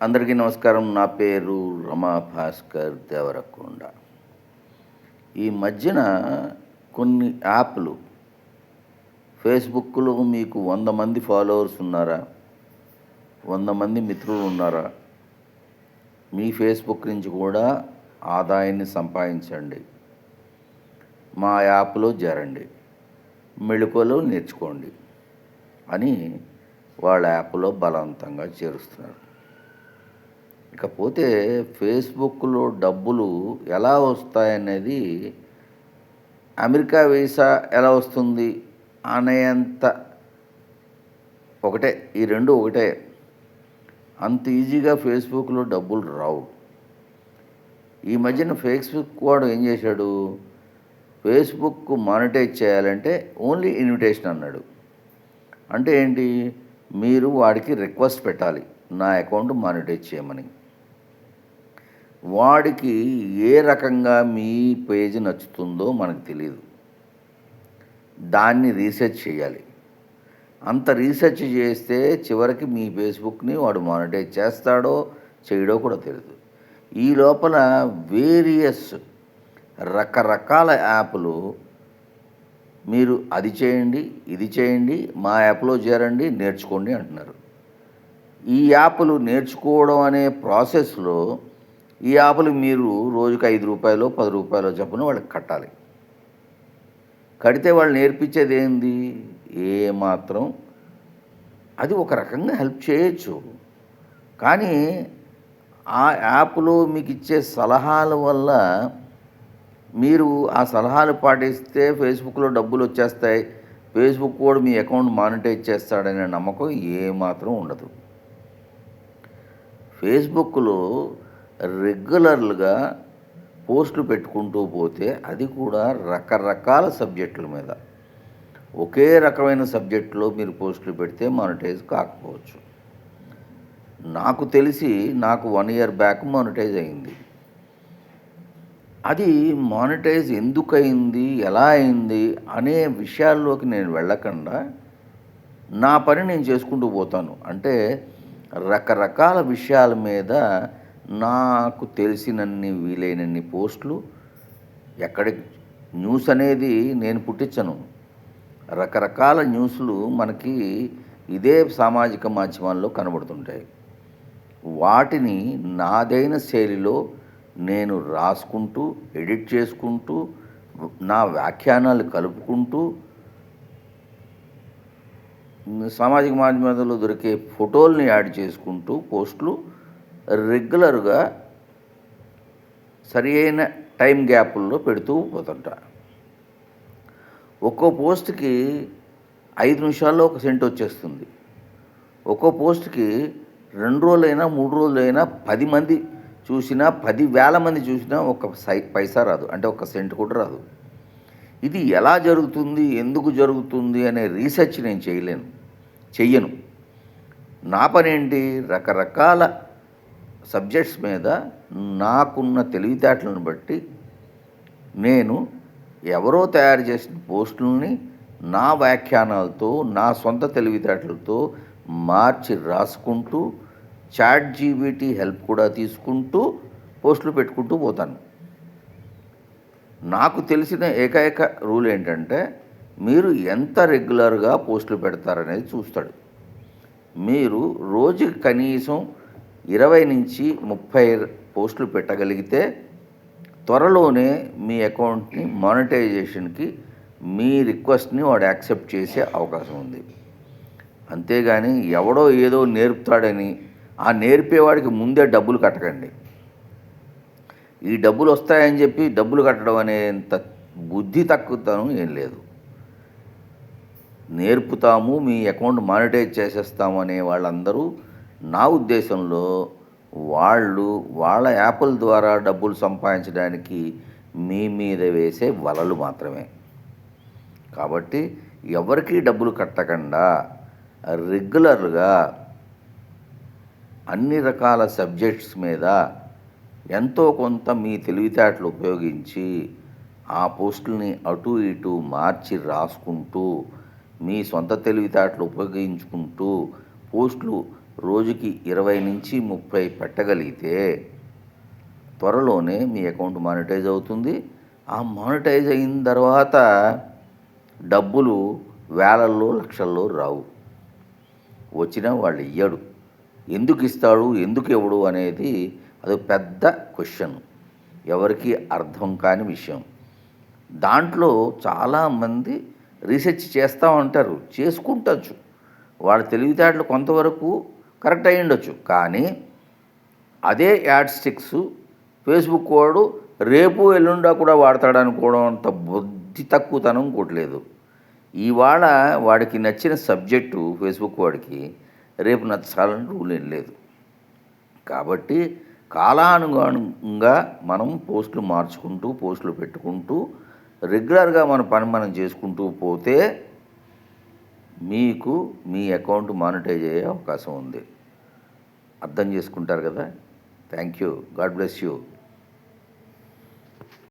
అందరికీ నమస్కారం. నా పేరు రమా భాస్కర్ దేవరకొండ. ఈ మధ్యన కొన్ని యాప్‌లు ఫేస్‌బుక్‌లో మీకు 100 మంది ఫాలోవర్స్ ఉన్నారా? 100 మంది మిత్రులు ఉన్నారా? మీ ఫేస్‌బుక్ నుంచి కూడా ఆదాయాన్ని సంపాదించండి. మా యాప్‌లో చేరండి. మెళకువలు నేర్చుకోండి అని వాళ్ళ యాప్‌లో బలవంతంగా చేరుస్తున్నారు. ఇకపోతే ఫేస్‌బుక్‌లో డబ్బులు ఎలా వస్తాయనేది అమెరికా వీసా ఎలా వస్తుంది అనేంత ఒకటే. ఈ 2 ఒకటే. అంత ఈజీగా ఫేస్‌బుక్‌లో డబ్బులు రావు. ఈ మధ్యన ఫేస్‌బుక్ వాడు ఏం చేశాడు, ఫేస్‌బుక్ మానిటైజ్ చేయాలంటే ఓన్లీ ఇన్విటేషన్ అన్నాడు. అంటే ఏంటి, మీరు వాడికి రిక్వెస్ట్ పెట్టాలి నా అకౌంట్ మానిటైజ్ చేయమని. వాడికి ఏ రకంగా మీ పేజ్ నచ్చుతుందో మనకు తెలియదు. దాన్ని రీసెర్చ్ చేయాలి. అంత రీసెర్చ్ చేస్తే చివరికి మీ ఫేస్‌బుక్‌ని వాడు మానిటైజ్ చేస్తాడో చేయడో కూడా తెలియదు. ఈ లోపల వేరియస్ రకరకాల యాప్‌లు మీరు అది చేయండి, ఇది చేయండి, మా యాప్‌లో చేరండి, నేర్చుకోండి అంటున్నారు. ఈ యాప్‌లు నేర్చుకోవడం అనే ప్రాసెస్‌లో ఈ యాప్‌లు మీరు రోజుకి రూ. 5, రూ. 10 చొప్పున వాళ్ళకి కట్టాలి. కడితే వాళ్ళు నేర్పించేది ఏంది? ఏమాత్రం అది ఒక రకంగా హెల్ప్ చేయొచ్చు. కానీ ఆ యాప్‌లో మీకు ఇచ్చే సలహాల వల్ల మీరు ఆ సలహాలు పాటిస్తే ఫేస్‌బుక్‌లో డబ్బులొచ్చేస్తాయి. ఫేస్‌బుక్ కూడా మీ అకౌంట్ మానిటైజ్ చేస్తాడనే నమ్మకం ఏమాత్రం ఉండదు. ఫేస్‌బుక్‌లో రెగ్యులర్‌గా పోస్టులు పెట్టుకుంటూ పోతే అది కూడా రకరకాల సబ్జెక్టుల మీద. ఒకే రకమైన సబ్జెక్టులో మీరు పోస్టులు పెడితే మానిటైజ్ కాకపోవచ్చు. నాకు తెలిసి నాకు 1 ఇయర్ బ్యాక్ మానిటైజ్ అయింది. అది మానిటైజ్ ఎందుకయింది, ఎలా అయింది అనే విషయాల్లోకి నేను వెళ్ళకుండా నా పని నేను చేసుకుంటూ పోతాను. అంటే రకరకాల విషయాల మీద నాకు తెలిసినన్ని వీలైనన్ని పోస్టులు, ఎక్కడికి న్యూస్ అనేది నేను పుట్టించను. రకరకాల న్యూస్‌లు మనకి ఇదే సామాజిక మాధ్యమాల్లో కనబడుతుంటాయి. వాటిని నాదైన శైలిలో నేను రాసుకుంటూ, ఎడిట్ చేసుకుంటూ, నా వ్యాఖ్యానాలు కలుపుకుంటూ, సామాజిక మాధ్యమాలలో దొరికే ఫోటోల్ని యాడ్ చేసుకుంటూ పోస్టులు రెగ్యులర్‌గా సరియైన టైం గ్యాపుల్లో పెడుతూ పోతుంటా. ఒక్కో పోస్ట్‌కి 5 నిమిషాల్లో ఒక సెంట్ వచ్చేస్తుంది. ఒక్కో పోస్ట్‌కి 2 రోజులైనా, 3 రోజులైనా 10 మంది చూసినా, 10,000 మంది చూసినా ఒక పైసా రాదు. అంటే ఒక సెంట్ కూడా రాదు. ఇది ఎలా జరుగుతుంది, ఎందుకు జరుగుతుంది అనే రీసెర్చ్ నేను చెయ్యను. నా పనేంటి, రకరకాల సబ్జెక్ట్స్ మీద నాకున్న తెలివితేటలను బట్టి నేను ఎవరో తయారు చేసిన పోస్టులని నా వ్యాఖ్యానాలతో, నా సొంత తెలివితేటలతో మార్చి రాసుకుంటూ, చాట్‌జీపీటీ హెల్ప్ కూడా తీసుకుంటూ పోస్టులు పెట్టుకుంటూ పోతాను. నాకు తెలిసిన ఏకైక రూల్ ఏంటంటే, మీరు ఎంత రెగ్యులర్‌గా పోస్టులు పెడతారనేది చూస్తాడు. మీరు రోజుకి కనీసం 20-30 పోస్టులు పెట్టగలిగితే త్వరలోనే మీ అకౌంట్‌ని మానిటైజేషన్‌కి మీ రిక్వెస్ట్‌ని వాడు యాక్సెప్ట్ చేసే అవకాశం ఉంది. అంతేగాని ఎవడో ఏదో నేర్పుతాడని ఆ నేర్పేవాడికి ముందే డబ్బులు కట్టకండి. ఈ డబ్బులు వస్తాయని చెప్పి డబ్బులు కట్టడం అనేంత బుద్ధి తక్కువతనం ఏం లేదు. నేర్పుతాము, మీ అకౌంట్ మానిటైజ్ చేసేస్తాము అనే వాళ్ళందరూ నా ఉద్దేశంలో వాళ్ళ యాప్‌ల ద్వారా డబ్బులు సంపాదించడానికి మీ మీద వేసే వలలు మాత్రమే. కాబట్టి ఎవరికీ డబ్బులు కట్టకుండా రెగ్యులర్‌గా అన్ని రకాల సబ్జెక్ట్స్ మీద ఎంతో కొంత మీ తెలివితేటలు ఉపయోగించి ఆ పోస్టుల్ని అటు ఇటు మార్చి రాసుకుంటూ, మీ సొంత తెలివితేటలు ఉపయోగించుకుంటూ పోస్టులు రోజుకి 20 నుంచి 30 పెట్టగలిగితే త్వరలోనే మీ అకౌంట్ మానిటైజ్ అవుతుంది. ఆ మానిటైజ్ అయిన తర్వాత డబ్బులు వేలల్లో లక్షల్లో రావు. వచ్చినా వాళ్ళు ఇయ్యడు. ఎందుకు ఇస్తాడు ఎందుకు ఇవ్వడు అనేది అది పెద్ద క్వశ్చన్, ఎవరికి అర్థం కాని విషయం. దాంట్లో చాలామంది రీసెర్చ్ చేస్తూ ఉంటారు, చేసుకుంటచ్చు. వాళ్ళ తెలివితేటలు కొంతవరకు కరెక్ట్ అయ్యి ఉండొచ్చు. కానీ అదే యాడ్ స్టిక్స్ ఫేస్బుక్ వాడు రేపు ఎల్లుండా కూడా వాడతాడనుకోవడం అంత బుద్ధి తక్కువతనం ఇంకోట్లేదు. ఇవాళ వాడికి నచ్చిన సబ్జెక్టు ఫేస్బుక్ వాడికి రేపు నచ్చాలని రూల్ ఏం లేదు. కాబట్టి కాలానుగుణంగా మనం పోస్టులు మార్చుకుంటూ పోస్టులు పెట్టుకుంటూ రెగ్యులర్గా మన పని మనం చేసుకుంటూ పోతే మీకు మీ అకౌంట్ మానిటైజ్ అయ్యే అవకాశం ఉంది. అర్థం చేసుకుంటారు కదా. Thank you. God bless you.